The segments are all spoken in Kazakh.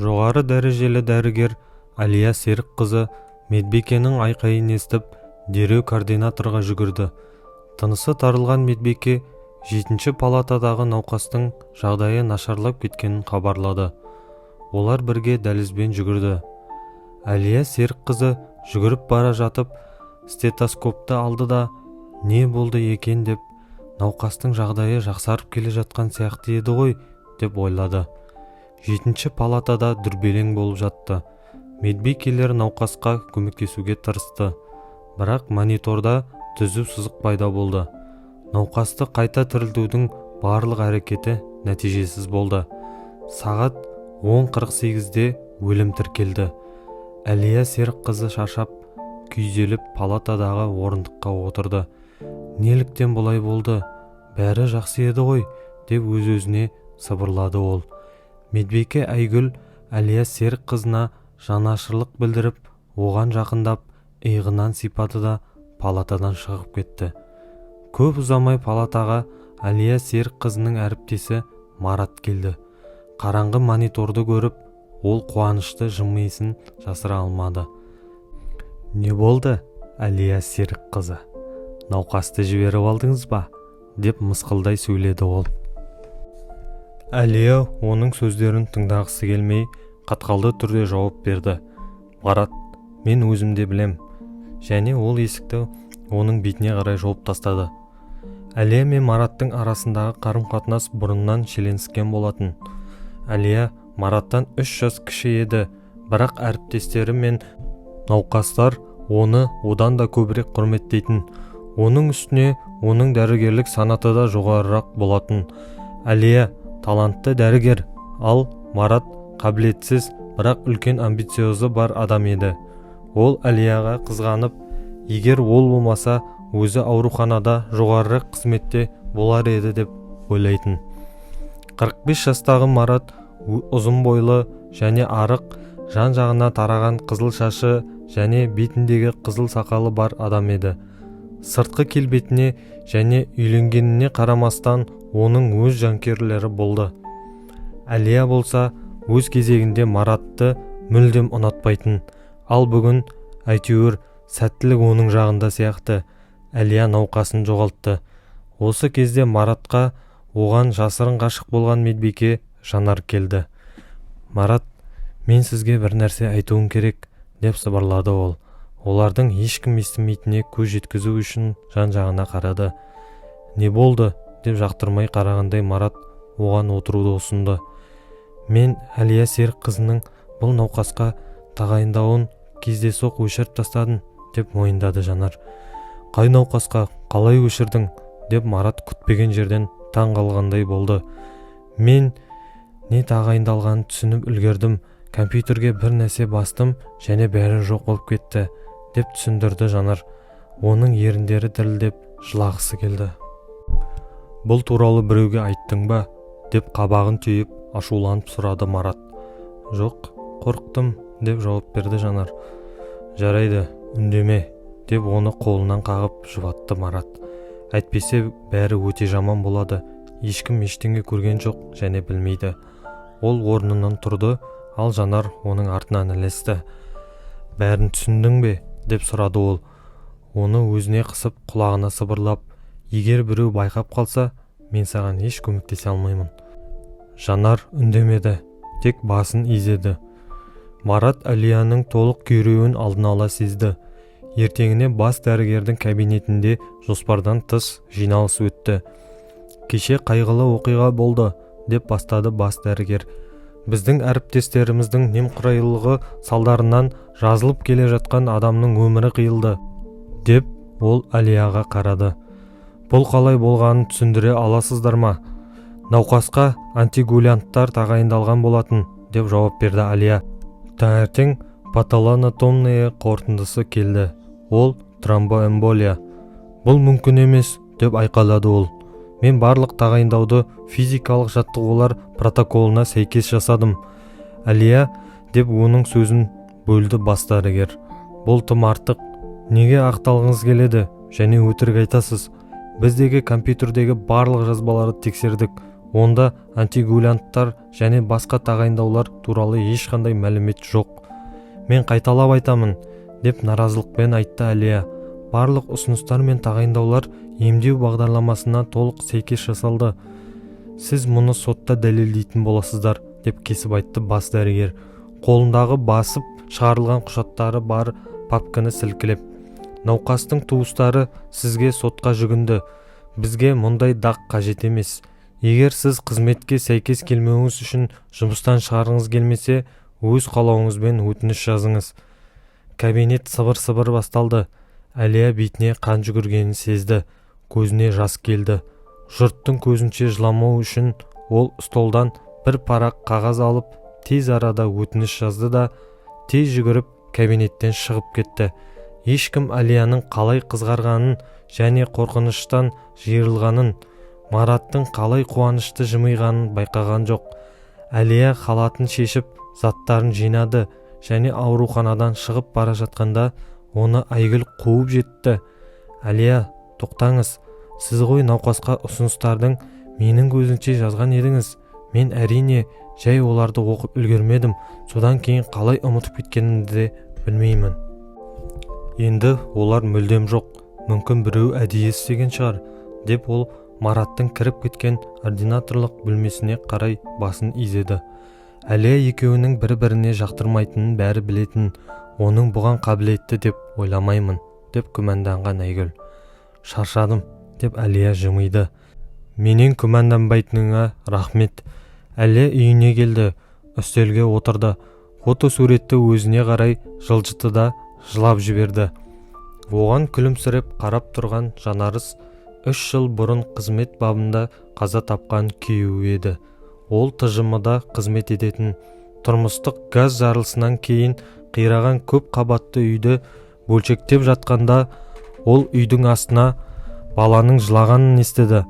Жоғары дәрежелі дәрігер Әлия Серікқызы медбикенің айқайын естіп, дереу координаторға жүгірді. Тынысы тарылған медбике 7-ші палатадағы науқастың жағдайы нашарлап кеткенін хабарлады. Олар бірге дәлізбен жүгірді. Әлия Серікқызы жүгіріп бара жатып, стетоскопты алды да, не болды екен деп, науқастың жағдайы жақсарып келе жатқан сияқты еді ғой, деп ойлады. 7-ші палатада дүрбелең болып жатты. Медбикелер науқасқа көмектесуге тырысты, бірақ мониторда түзу сызық пайда болды. Науқасты қайта тірілтудің барлық әрекеті нәтижесіз болды. Сағат 10:48-де өлім тіркелді. Әлия Серікқызы шаршап, күйзеліп палатадағы орындыққа отырды. Неліктен бұлай болды? Бәрі жақсы еді ғой, деп өз-өзіне сыбырлады ол. Медбике Айгүл Әлия Серікқызына жанашырлық білдіріп, оған жақындап, иығынан сипады да палатадан шығып кетті. Көп ұзамай палатаға Әлия Серікқызының әріптесі Марат келді. Қараңғы мониторды көріп, ол қуанышты жымиысын жасыра алмады. «Не болды, Әлия Серікқызы? Науқасты жіберіп алдыңыз ба?» деп мысқылдай сөйледі ол. Әлия оның сөздерін тыңдағысы келмей, қатқалды түрде жауап берді. «Марат, мен өзімде білем». Және ол есікті оның бетіне қарай жауып тастады. Әлия мен Мараттың арасындағы қарым-қатынас бұрыннан шиеленіскен болатын. Әлия Мараттан 3 жас кіші еді, бірақ әріптестері мен науқастар оны одан да көбірек құрметтейтін. Оның үстіне оның дәрігерлік санаты да жоғарырақ болатын. Әлия талантты дәрігер, ал Марат қабілетсіз, бірақ үлкен амбициозы бар адам еді. Ол Әлияға қызғанып, егер ол болмаса, өзі ауруханада жоғарырақ қызметте болар еді деп ойлайтын. 45 жастағы Марат ұзын бойлы және арық, жан-жағына тараған қызыл шашы және бетіндегі қызыл сақалы бар адам еді. Сыртқы келбетіне және үйленгеніне қарамастан оның өз жанкүйерлері болды. Әлия болса, өз кезегінде Маратты мүлдем ұнатпайтын. Ал бүгін әйтеуір сәттілік оның жағында сияқты. Әлия науқасын жоғалтты. Осы кезде Маратқа оған жасырын ғашық болған медбике Жанар келді. «Марат, мен сізге бір нәрсе айтуым керек», деп сыбырлады ол. Олардың ешкім естімейтініне көз жеткізу үшін жан-жағына қарады. «Не болды?» деп жақтырмай қарағандай Марат оған отыруды ұсынды. «Мен Әлия Серікқызының бұл науқасқа тағайындауын кездейсоқ өшіріп тастадым», деп мойындады Жанар. «Қай науқасқа, қалай өшірдің?» деп Марат күтпеген жерден таң қалғандай болды. «Мен не тағайындалғанын түсініп үлгердім. Компьютерге бір нәрсе бастым және бәрі жоқ болып кетті», деп түсіндірді Жанар. Оның еріндері дірілдеп жылағысы келді. «Бұл туралы біреуге айттың ба?» деп қабағын түйіп ашуланып сұрады Марат. «Жоқ, қорықтым», деп жауап берді Жанар. «Жарайды, үндеме», деп оны қолынан қағып жұбатты Марат. «Әйтпесе бәрі өте жаман болады. Ешкім ештеңе көрген жоқ және білмейді». Ол орнынан тұрды, ал Жанар оның артынан ілесті. «Бәрін түсіндің бе?» деп сұрады ол. Оны өзіне қысып құлағына сыбырлап, «Егер біреу байқап қалса, мен саған еш көмектесе алмаймын». Жанар үндемеді, тек басын изеді. Марат Әлияның толық күйреуін алдын ала сезді. Ертеңіне бас дәрігердің кабинетінде жоспардан тыс жиналыс өтті. «Кеше қайғылы оқиға болды», деп бастады бас дәрігер. «Біздің әріптестеріміздің немқұрайлылығы салдарынан жазылып келе жатқан адамның өмірі қиылды», деп ол Әлияға қарады. «Бұл қалай болғанын түсіндіре аласыздар ма?» «Науқасқа антигулянттар тағайындалған болатын», деп жауап берді Әлия. Таңертең патологоанатомия қорытындысы келді. Ол тромбоэмболия. «Бұл мүмкін емес», деп айқайлады ол. «Мен барлық тағайындауды физикалық жаттығулар протоколына сәйкес жасадым». «Әлия», деп оның сөзін бөлді бас дәрігер. «Бұл тым артық. Неге ақталғыңыз келеді және өтірік айтасыз? Біздегі компьютердегі барлық жазбаларды тексердік. Онда антикоагулянттар және басқа тағайындаулар туралы ешқандай мәлімет жоқ. Мен қайталап айтамын, деп наразылықпен айтты Әлия. Барлық ұсыныстар мен тағайындаулар емдеу бағдарламасына толық сәйкес жасалды. Сіз мұны сотта дәлелдейтін боласыздар, деп кесіп айтты бас дәрігер. Қолындағы басып шығарылған құжаттары бар папканы сілкілеп. Науқастың туыстары сізге сотқа жүгінді. Бізге мұндай дақ қажет емес. Егер сіз қызметке сәйкес келмеуіңіз үшін жұмыстан шығарғыңыз келмесе, өз қалауыңызбен өтініш жазыңыз. Кабинет сыбыр-сыбыр басталды. Әлия бетіне қан жүгіргенін сезді. Көзіне жас келді. Жұрттың көзінше жыламау үшін ол столдан бір парақ қағаз алып, тез арада өтініш жазды да, тез жүгіріп кабинеттен шығып кетті. Ешкім Әлияның қалай қызғарғанын және қорқыныштан жиырылғанын, Мараттың қалай қуанышты жымиғанын байқаған жоқ. Әлия халатын шешіп, заттарын жинады және ауруханадан шығып бара жатқанда оны Айгүл қуып жетті. Әлия, тоқтаңыз, сіз ғой науқасқа ұсыныстардың менің көзінше жазған едіңіз. Мен әрине жай оларды оқып үлгермедім, содан кейін қалай ұмытып кеткенімді де білмеймін. Енді олар мүлдем жоқ, мүмкін біреу әдейі істеген шығар, деп ол Мараттың кіріп кеткен ординаторлық бөлмесіне қарай басын изеді. Әлия екеуінің бір-біріне жақтырмайтынын бәрі білетін, оның бұған қабілетті деп ойламаймын, деп күмәнданған Айгүл. Шаршадым, деп Әлия жымиды. Менен күмәнданбайтыныңа рахмет. Әлия үйіне келді, үстелге отырды. Фотосуретті өзіне қарай жылжытты да жылап жіберді. Оған күлімсіреп қарап тұрған Жанарыс 3 жыл бұрын қызмет бабында қаза тапқан күйеуі еді. Ол ТЖМ-да қызмет ететін. Тұрмыстық газ жарылысынан кейін қираған көп қабатты үйді бөлшектеп жатқанда ол үйдің астына баланың жылағанын естіді.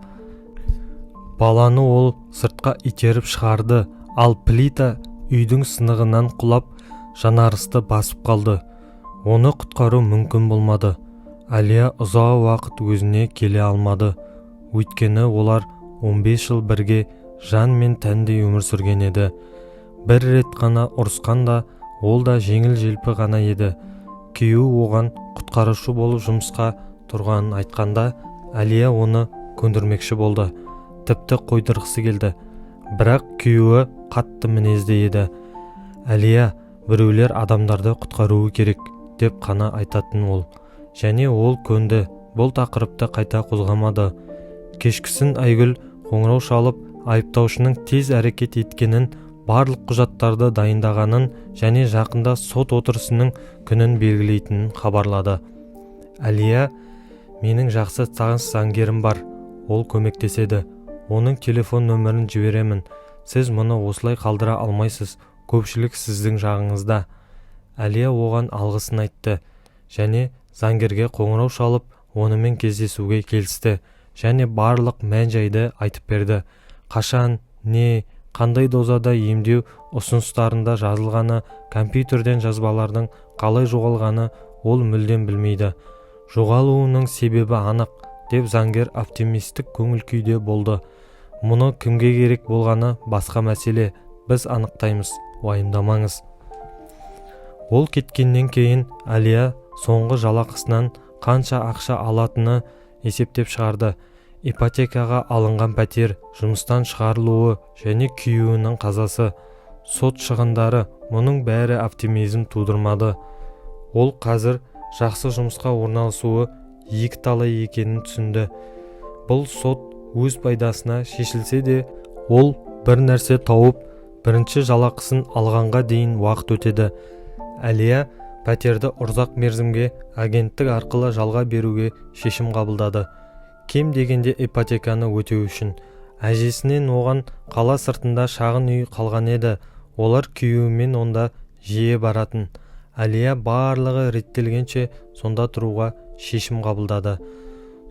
Баланы ол сыртқа итеріп шығарды, ал плита үйдің сынығынан құлап Жанарысты басып қалды. Оны құтқару мүмкін болмады. Әлия ұзақ уақыт өзіне келе алмады. Өйткені олар 15 жыл бірге жан мен тәндей өмір сүрген еді. Бір рет қана ұрысқанда, ол да жеңіл-желпі ғана еді. Күйеуі оған құтқарушы болып жұмысқа тұрғанын айтқанда, Әлия оны көндірмекші болды. Тіпті қойдырғысы келді. Бірақ күйеуі қатты мінезді еді. Әлия, біреулер адамдарды құтқаруы керек, деп қана айтатын ол. Және ол көнді. Бұл тақырыпты қайта қозғамады. Кешкісін Айгүл қоңырау шалып, айыптаушының тез әрекет еткенін, барлық құжаттарды дайындағанын және жақында сот отырысының күнін белгілейтінін хабарлады. Әлия, менің жақсы таныс заңгерім бар. Ол көмектеседі. Оның телефон нөмірін жіберемін. Сіз мұны осылай қалдыра алмайсыз. Көпшілік сіздің жағыңызда. Әлия оған алғысын айтты және заңгерге қоңырау шалып, онымен кездесуге келісті және барлық мән-жайды айтып берді. Қашан, не, қандай дозада емдеу ұсыныстарында жазылғаны, компьютерден жазбалардың қалай жоғалғаны ол мүлдем білмейді. Жоғалуының себебі анық, деп заңгер оптимистік көңіл күйде болды. Мұны кімге керек болғаны басқа мәселе, біз анықтаймыз, уайымдамаңыз. Ол кеткеннен кейін Әлия соңғы жалақысынан қанша ақша алатыны есептеп шығарды. Ипотекаға алынған пәтер, жұмыстан шығарылуы және күйеуінің қазасы, сот шығындары, мұның бәрі оптимизм тудырмады. Ол қазір жақсы жұмысқа орналасуы екі талай екенін түсінді. Бұл сот өз пайдасына шешілсе де, ол бір нәрсе тауып, бірінші жалақысын алғанға дейін уақыт өтеді. Әлия пәтерді ұзақ мерзімге агенттік арқылы жалға беруге шешім қабылдады. Кем дегенде ипотеканы өтеу үшін. Әжесінен оған қала сыртында шағын үй қалған еді. Олар күйеуімен онда жиі баратын. Әлия барлығы реттелгенше сонда тұруға шешім қабылдады.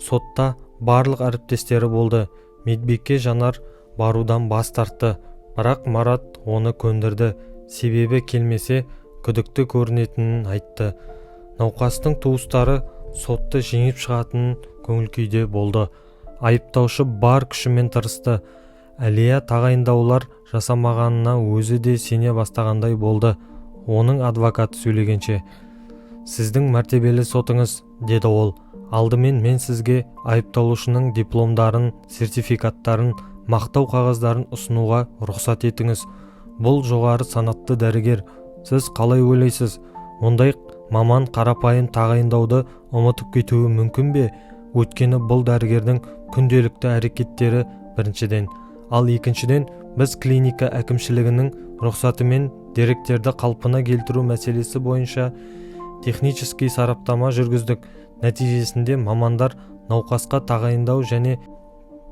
Сотта барлық әріптестері болды. Медбике Жанар барудан бас тартты. Бірақ Марат оны көндірді. Себебі келмесе күдікті көрінетінін айтты. Науқастың туыстары сотты жеңіп шығатынын көңіл күйде болды. Айыптаушы бар күшімен тырысты. Әлия тағайындаулар жасамағанына өзі де сене бастағандай болды. Оның адвокаты сөйлегенше: «Сіздің мәртебелі сотыңыз», деді ол. «Алдымен мен сізге айыпталушының дипломдарын, сертификаттарын, мақтау қағаздарын ұсынуға рұқсат етіңіз. Бұл жоғары санатты дәрігер. Сіз қалай ойлайсыз? Мұндай маман қарапайым тағайындауды ұмытып кетуі мүмкін бе? Өйткені бұл дәрігердің күнделікті әрекеттері біріншіден. Ал екіншіден, біз клиника әкімшілігінің рұқсатымен деректерді қалпына келтіру мәселесі бойынша технический сараптама жүргіздік. Нәтижесінде мамандар науқасқа тағайындау және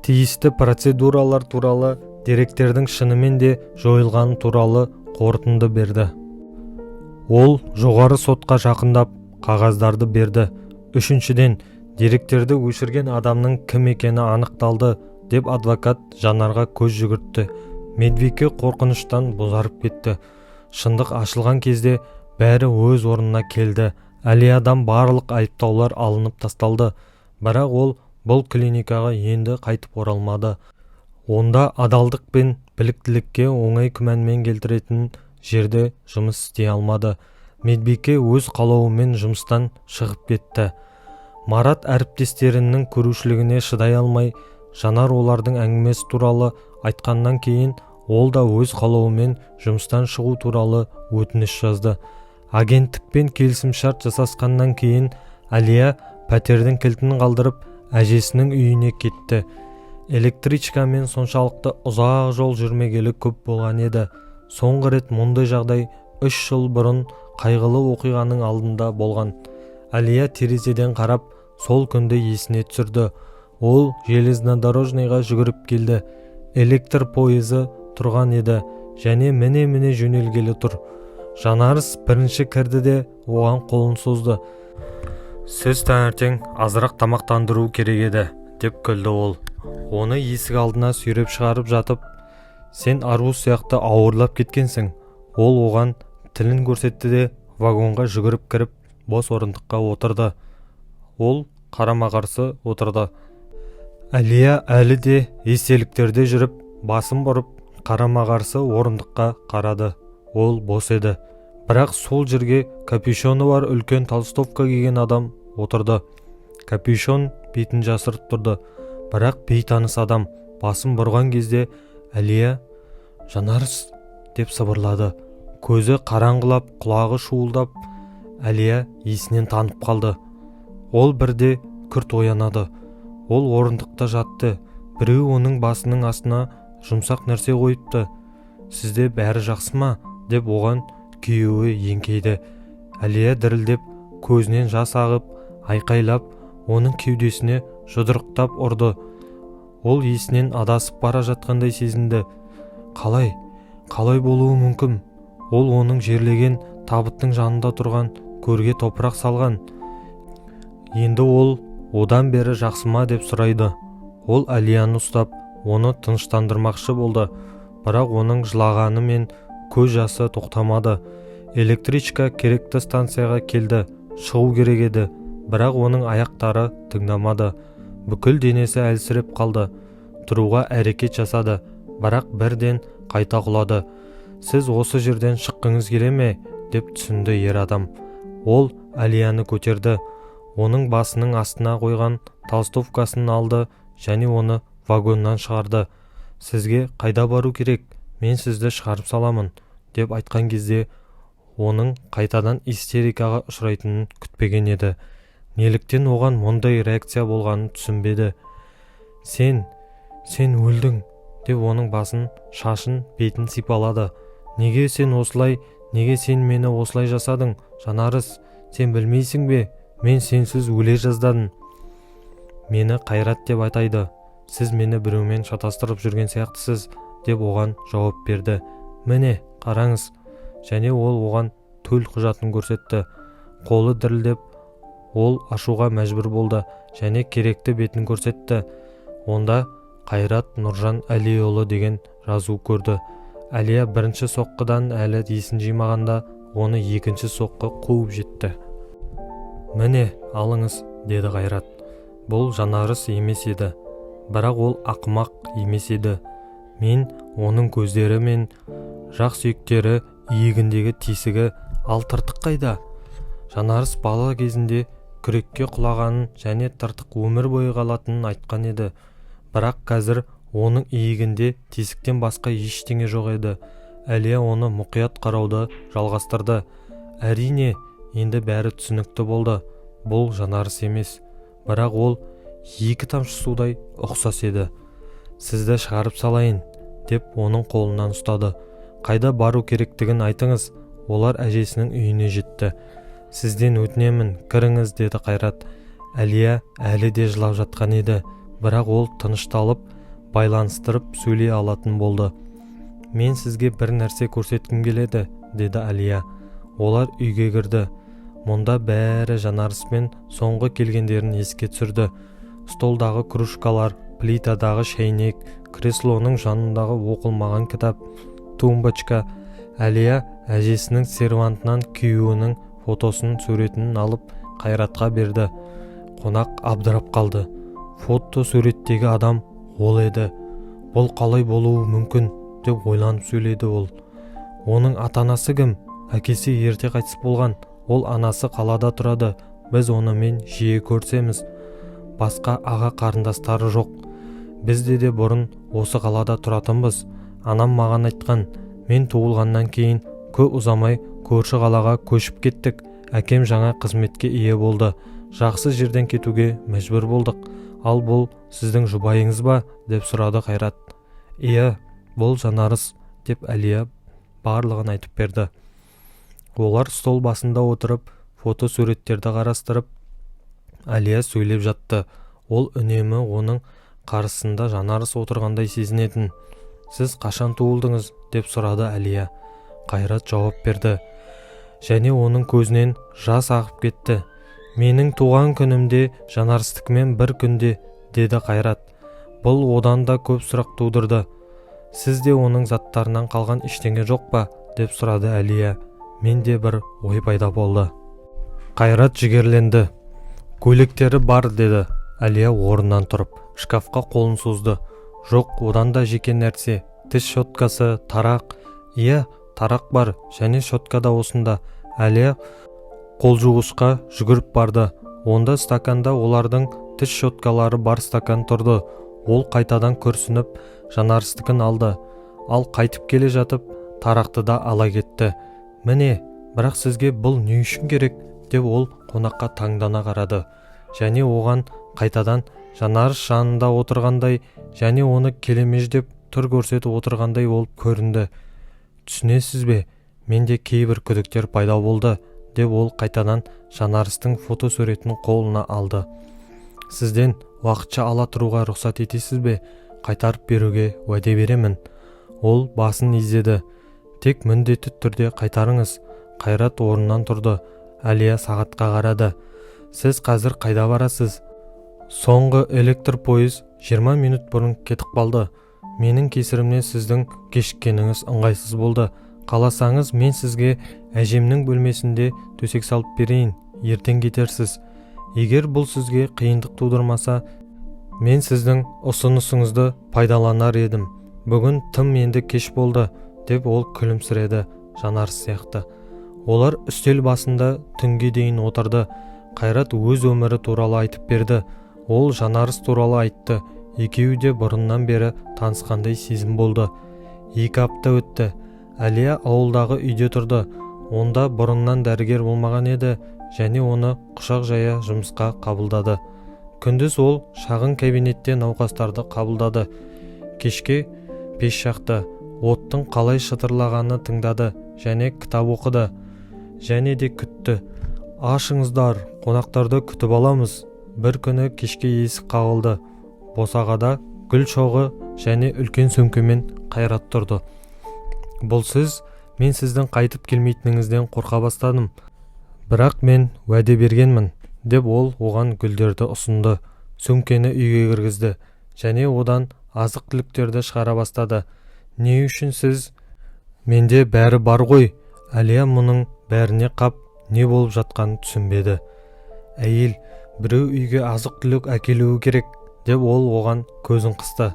тиісті процедуралар туралы деректердің шынымен де жойылғаны туралы қорытынды берді. Ол жоғары сотқа жақындап қағаздарды берді. Үшіншіден, деректерді өшірген адамның кім екені анықталды, деп адвокат Жанарға көз жүгіртті. Медбике қорқыныштан бозарып кетті. Шындық ашылған кезде бәрі өз орнына келді. Әлиядан барлық айыптаулар алынып тасталды. Бірақ ол бұл клиникаға енді қайтып оралмады. Онда адалдық пен біліктілікке оңай күмәнмен келтіретін жерде жұмыс істей алмады. Медбике өз қалауымен жұмыстан шығып кетті. Марат әріптестерінің көрушілігіне шыдай алмай, Жанар олардың әңгімесі туралы айтқаннан кейін ол да өз қалауымен жұмыстан шығу туралы өтініш жазды. Агенттікпен келісімшарт жасасқаннан кейін Әлия пәтердің кілтін қалдырып әжесінің үйіне кетті. Электричкамен соншалықты ұзақ жол жүрмегелі көп болған еді. Соңғы рет мұндай жағдай 3 жыл бұрын қайғылы оқиғаның алдында болған. Әлия терезеден қарап, сол күнді есіне түсірді. Ол железнодорожныйға жүгіріп келді. Электр пойызы тұрған еді және міне жөнелгелі тұр. Жанарыс бірінші кірді де оған қолын созды. «Сіз таңертең азырақ тамақтандыру керек еді», деп күлді ол. Оны есік алдына сүйреп шығарып жатып: «Сен ару сияқты ауырлап кеткенсің». Ол оған тілін көрсетті де вагонға жүгіріп кіріп бос орындыққа отырды. Ол қарама-қарсы отырды. Әлия әлі де естеліктерде жүріп, басын бұрып, қарама-қарсы орындыққа қарады. Ол бос еді. Бірақ сол жерге капюшоны бар үлкен толстовка киген адам отырды. Капюшон бетін жасырып тұрды. Бірақ бейтаныс адам басын бұрған кезде Әлия «Жанарыс» деп сыбырлады. Көзі қараңғылап, құлағы шуылдап, Әлия есінен танып қалды. Ол бірде күрт оянады. Ол орындықта жатты. Біреу оның басының астына жұмсақ нәрсе қойыпты. «Сізде бәрі жақсы ма?» деп оған күйеуі еңкейді. Әлия дірілдеп, көзінен жас ағып, айқайлап, оның кеудесіне жұдырықтап ұрды. Ол есінен адасып бара жатқандай сезінді. Қалай болуы мүмкін? Ол оның жерлеген табыттың жанында тұрған көрге топырақ салған. Енді ол одан бері жақсы ма деп сұрайды. Ол Әлияны ұстап, оны тыныштандырмақшы болды. Бірақ оның жылағаны мен көз жасы тоқтамады. Электричка керекті станцияға келді. Шығу керек еді. Бірақ оның аяқтары тыңдамады. Бүкіл денесі әлсіреп қалды. Тұруға әрекет жасады. Бірақ бірден қайта құлады. «Сіз осы жерден шыққыңыз келе ме?» деп түсінді ер адам. Ол Әлияны көтерді. Оның басының астына қойған толстовкасын алды және оны вагоннан шығарды. «Сізге қайда бару керек? Мен сізді шығарып саламын», деп айтқан кезде оның қайтадан истерикаға ұшырайтынын күтпеген еді. Неліктен оған мұндай реакция болғанын түсінбеді. Сен өлдің», деп оның басын, шашын, бетін сипалады. «Неге сен мені осылай жасадың? Жанарыс, сен білмейсің бе? Мен сенсіз өле жаздадым. Мені Қайрат деп атайды. Сіз мені біреумен шатастырып жүрген сияқтысыз», деп оған жауап берді. «Міне, қараңыз». Және ол оған төл құжатын көрсетті. Қолы дірілдеп, ол ашуға мәжбүр болды және керекті бетін көрсетті. Онда Қайрат Нұржан Әлиұлы деген жазу көрді. Әлия бірінші соққыдан әлі есін жимағанда оны екінші соққы қуып жетті. «Міне, алыңыз», деді Қайрат. Бұл Жанарыс емес еді. Бірақ ол ақымақ емес еді. Мен оның көздері мен жақ сүйектері, иегіндегі тесігі, ал тыртық қайда? Жанарыс бала кезінде күрекке құлағанын және тыртық өмір бойы қалатынын айтқан еді. Бірақ қазір оның иегінде тесіктен басқа ештеңе жоқ еді. Әлия оны мұқият қарауды жалғастырды. Әрине, енді бәрі түсінікті болды. Бұл Жанарыс емес, бірақ ол 2 тамшы судай ұқсас еді. Сізді шығарып салайын, деп оның қолынан ұстады. Қайда бару керектігін айтыңыз. Олар әжесінің үйіне жетті. Сізден өтінемін, кіріңіз, деді Қайрат. Әлия әлі де жылап жатқан еді, бірақ ол тынышталып, байланыстырып сөйлей алатын болды. Мен сізге бір нәрсе көрсеткім келеді, деді Әлия. Олар үйге кірді. Мұнда бәрі Жанарыспен соңғы келгендерін еске түсірді. Столдағы кружкалар, плитадағы шәйнек, креслоның жанындағы оқылмаған кітап, тумбочка. Әлия әжесінің сервантынан күйеуінің фотосын суретін алып Қайратқа берді. Қонақ абдырап қалды. Фото суреттегі адам ол еді. Бұл қалай болуы мүмкін, деп ойланып сөйледі ол. Оның ата-анасы кім? Әкесі ерте қайтыс болған. Ол анасы қалада тұрады. Біз онымен жиі көрсеміз. Басқа аға қарындастары жоқ. Бізде де бұрын осы қалада тұратынбыз. Анам маған айтқан. Мен туылғаннан кейін көп ұзамай көрші қалаға көшіп кеттік. Әкем жаңа қызметке ие болды. Жақсы жерден кетуге мәжбүр болдық. Ал бұл сіздің жұбайыңыз ба? Деп сұрады Қайрат. Иә, бұл Жанарыс, деп Әлия барлығын айтып берді. Олар стол басында отырып, фото суреттерді қарастырып, Әлия сөйлеп жатты. Ол үнемі оның қарсысында Жанарыс отырғандай сезінетін. Сіз қашан туылдыңыз? Деп сұрады Әлия. Қайрат жауап берді. Және оның көзінен жас ағып кетті. Менің туған күнімде Жанарыстікімен бір күнде, деді Қайрат. Бұл одан да көп сұрақ тудырды. Сізде оның заттарынан қалған ештеңе жоқ па? Деп сұрады Әлия. Менде бір ой пайда болды. Қайрат жігерленді. Көйлектері бар, деді Әлия орнынан тұрып. Шкафқа қолын созды. Жоқ, одан да жеке нәрсе. Тіс щеткасы, тарақ. Иә, тарақ бар, және щетка да осында. Әлия қол жуғышқа жүгіріп барды. Онда стаканда олардың тіс щеткалары бар стакан тұрды. Ол қайтадан күрсініп, Жанарыстікін алды. Ал қайтып келе жатып, тарақты да ала кетті. Міне, бірақ сізге бұл не үшін керек? Деп ол қонаққа таңдана қарады. Және оған қайтадан Жанарыс жанында отырғандай, және оны келемеждеп түр көрсетіп отырғандай болып көрінді. Түсінесіз бе? Менде кейбір күдіктер пайда болды, деп ол қайтадан Жанарыстың фотосуретін қолына алды. Сізден уақытша ала тұруға рұқсат етесіз бе? Қайтарып беруге уәде беремін. Ол басын изеді. Тек міндетті түрде қайтарыңыз. Қайрат орнынан тұрды. Әлия сағатқа қарады. Сіз қазір қайда барасыз? Соңғы электр пойыз 20 минут бұрын кетіп қалды. Менің кесірімнен сіздің кешіккеніңіз ыңғайсыз болды. Қаласаңыз, мен сізге әжемнің бөлмесінде төсек салып берейін. Ертең кетерсіз. Егер бұл сізге қиындық тудырмаса, мен сіздің ұсынысыңызды пайдаланар едім. Бүгін тым енді кеш болды, деп ол күлімсіреді, Жанарыс сияқты. Олар үстел басында түнге дейін отырды. Қайрат өз өмірі туралы айтып берді. Ол Жанарыс туралы айтты. Екеуі де бұрыннан бері танысқандай сезім болды. 2 апта өтті. Әлия ауылдағы үйде тұрды. Онда бұрыннан дәрігер болмаған еді, және оны құшақ жая жұмысқа қабылдады. Күндіз ол шағын кабинетте науқастарды қабылдады. Кешке пеш жақты, оттың қалай шытырлағаны тыңдады, және кітап оқыды, және де күтті. Ашыңыздар, қонақтарды күтіп аламыз. Бір күні кешке есік қағылды. Босағада гүл шоғы және үлкен сөмкемен Қайрат тұрды. Бұл сіз, мен сіздің қайтып келмейтініңізден қорқа бастадым. Бірақ мен уәде бергенмін, деп ол оған гүлдерді ұсынды. Сөмкені үйге кіргізді, және одан азық-түліктерді шығара бастады. Не үшін сіз? Менде бәрі бар ғой. Әлия мұның бәріне қап, не болып жатқанын түсінбеді. Әйел, біреу үйге азық-түлік әкелуі керек, деп ол оған көзін қысты.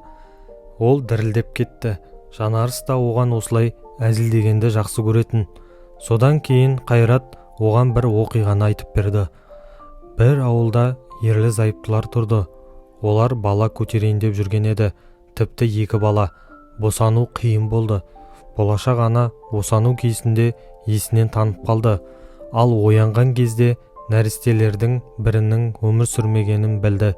Ол дірілдеп кетті. Жанарыс та оған осылай әзілдегенді жақсы көретін. Содан кейін Қайрат оған бір оқиғаны айтып берді. Бір ауылда ерлі зайыптылар тұрды. Олар бала көтерейін деп жүрген еді. Тіпті 2 бала. Босану қиын болды. Болашақ ана босану кезінде есінен танып қалды. Ал оянған кезде нәрестелердің бірінің өмір сүрмегенін білді.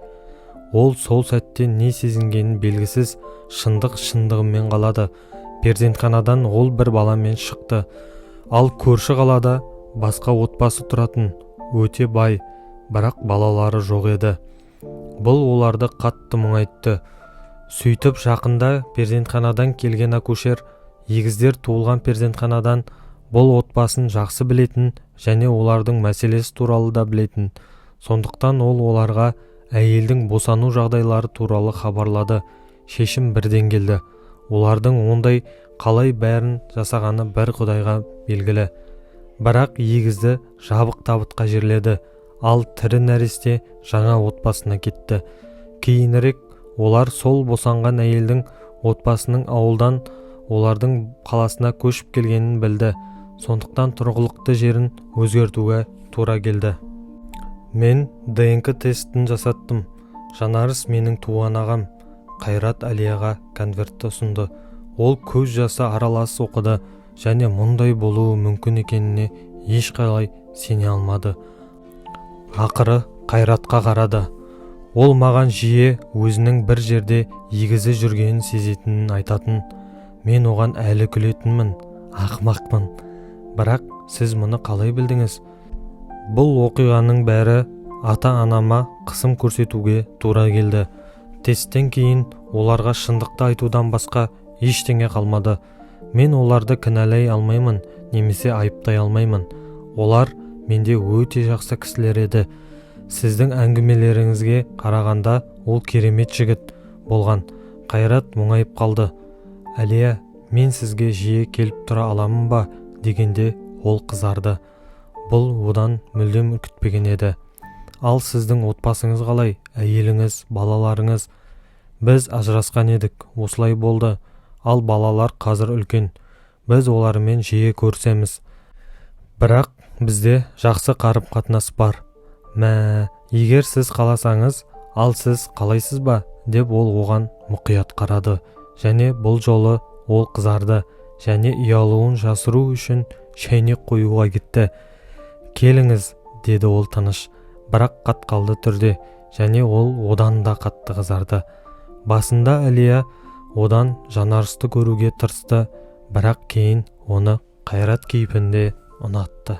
Ол сол сәтте не сезінгенін белгісіз, шындығымен қалады. Перзентханадан ол бір баламен шықты. Ал көрші қалада басқа отбасы тұратын, өте бай, бірақ балалары жоқ еді. Бұл оларды қатты мұңайтты. Сөйтіп жақында перзентханадан келген акушер егіздер туылған перзентханадан бұл отбасын жақсы білетін және олардың мәселесі туралы да білетін. Сондықтан ол оларға әйелдің босану жағдайлары туралы хабарлады. Шешім бірден келді. Олардың ондай қалай бәрін жасағаны бір Құдайға белгілі. Бірақ егізді жабық табытқа жерледі. Ал тірі нәресте жаңа отбасына кетті. Кейінірек олар сол босанған әйелдің отбасының ауылдан олардың қаласына көшіп келгенін білді. Сондықтан тұрғылықты жерін өзгертуге тура келді. Мен ДНК тестін жасаттым. Жанарыс менің туған ағам. Қайрат Әлияға конвертті ұсынды. Ол көз жасы аралас оқыды және мұндай болуы мүмкін екеніне ешқалай сене алмады. Ақыры Қайратқа қарады. Ол маған жиі өзінің бір жерде егізі жүргенін сезетінін айтатын. Мен оған әлі күлетінмін. Ақымақпын. Бірақ сіз мұны қалай білдіңіз? Бұл оқиғаның бәрі ата-анама қысым көрсетуге тура келді. Тесттен кейін оларға шындықты айтудан басқа ештеңе қалмады. Мен оларды кінәлай алмаймын, немесе айыптай алмаймын. Олар менде өте жақсы кісілер еді. Сіздің әңгімелеріңізге қарағанда ол керемет жігіт болған. Қайрат мұңайып қалды. Әлия, мен сізге жиі келіп тұра аламын ба? Дегенде ол қызарды. Бұл одан мүлдем күтпеген еді. Ал сіздің отбасыңыз қалай? Әйеліңіз, балаларыңыз? Біз ажырасқан едік, осылай болды. Ал балалар қазір үлкен. Біз олармен жиі көрсеміз. Бірақ бізде жақсы қарым-қатынас бар. Егер сіз қаласаңыз, ал сіз қалайсыз ба? Деп ол оған мұқият қарады. Және бұл жолы ол қызарды. Және ұялуын жасыру үшін шәйнек қоюға кетті. Келіңіз, деді ол тыныш, бірақ қатқалды түрде, және ол одан да қатты қызарды. Басында Әлия одан Жанарысты көруге тырысты, бірақ кейін оны Қайрат кейпінде ұнатты.